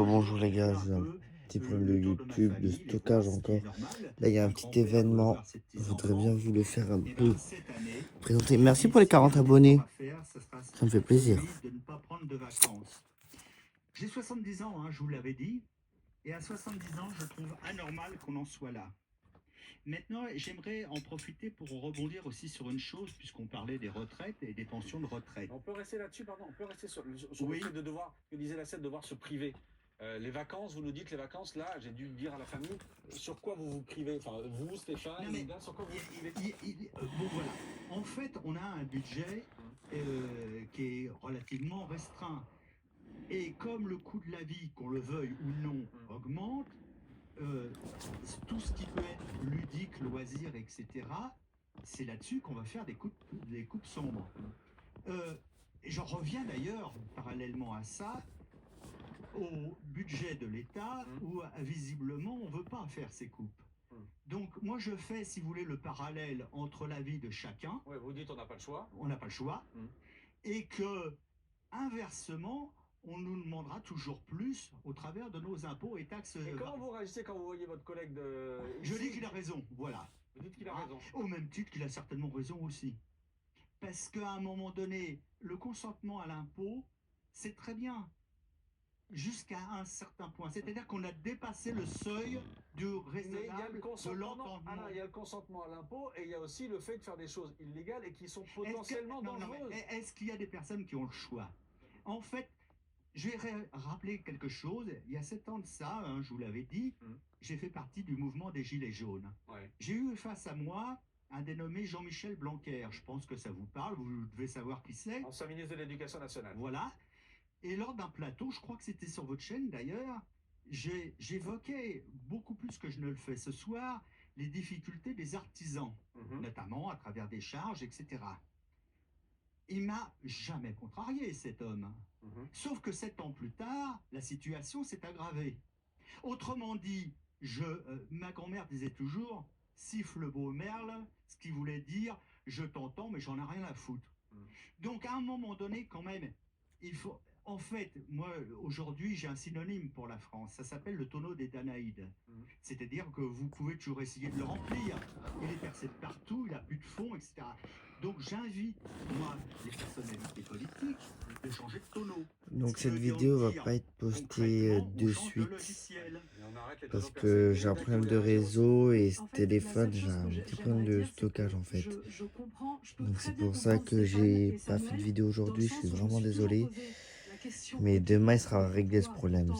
Bonjour les gars, j'ai un petit problème de YouTube, de stockage encore. Là, il y a un petit événement. Je voudrais bien vous le faire un peu présenter. Merci pour les 40 abonnés. Ça me fait plaisir. J'ai 70 ans, je vous l'avais dit. Et à 70 ans, je trouve anormal qu'on en soit là. Maintenant, j'aimerais en profiter pour rebondir aussi sur une chose, puisqu'on parlait des retraites et des pensions de retraite. On peut rester là-dessus, pardon, on peut rester sur le fait de devoir, que disait Lassette, devoir se priver. Les vacances, vous nous dites les vacances, là, j'ai dû dire à la famille, sur quoi vous vous privez, enfin, vous, Stéphane, Non, mais Linda, sur quoi vous vous privez. bon, voilà. En fait, on a un budget qui est relativement restreint. Et comme le coût de la vie, qu'on le veuille ou non, augmente, tout ce qui peut être ludique, loisir, etc., c'est là-dessus qu'on va faire des coupes sombres. J'en reviens d'ailleurs, parallèlement à ça, au budget de l'État, où visiblement on ne veut pas faire ces coupes. Donc moi je fais, si vous voulez, le parallèle entre la vie de chacun. Ouais, vous dites on n'a pas le choix. On n'a pas le choix. Et que, inversement, on nous demandera toujours plus au travers de nos impôts et taxes. Et comment vous réagissez quand vous voyez votre collègue de... Je dis qu'il a raison, voilà. Vous dites qu'il a raison. Au même titre qu'il a certainement raison aussi. Parce qu'à un moment donné, le consentement à l'impôt, c'est très bien. Jusqu'à un certain point. C'est-à-dire qu'on a dépassé le seuil du raisonnable, de l'entendement. Il y a le consentement à l'impôt et il y a aussi le fait de faire des choses illégales et qui sont potentiellement dangereuses. Est-ce qu'il y a des personnes qui ont le choix? En fait, je vais rappeler quelque chose. Il y a 7 ans de ça, je vous l'avais dit, j'ai fait partie du mouvement des Gilets jaunes. Ouais. J'ai eu face à moi un dénommé Jean-Michel Blanquer. Je pense que ça vous parle, vous devez savoir qui c'est. Ancien ministre de l'Éducation nationale. Voilà. Et lors d'un plateau, je crois que c'était sur votre chaîne d'ailleurs, j'évoquais beaucoup plus que je ne le fais ce soir, les difficultés des artisans, notamment à travers des charges, etc. Il m'a jamais contrarié, cet homme. Sauf que 7 ans plus tard, la situation s'est aggravée. Autrement dit, ma grand-mère disait toujours « siffle beau merle », ce qui voulait dire « je t'entends, mais j'en ai rien à foutre ». Donc à un moment donné, quand même, il faut... En fait, moi, aujourd'hui, j'ai un synonyme pour la France. Ça s'appelle le tonneau des Danaïdes. C'est-à-dire que vous pouvez toujours essayer de le remplir. Il est percé de partout, il n'a plus de fond, etc. Donc j'invite, moi, les personnalités politiques, de changer de tonneau. Donc cette vidéo va pas être postée de suite. Parce que j'ai un problème de réseau et ce téléphone, j'ai un petit problème de stockage en fait. Donc c'est pour ça que j'ai pas fait de vidéo aujourd'hui, je suis vraiment désolé. Mais demain il sera réglé ce problème.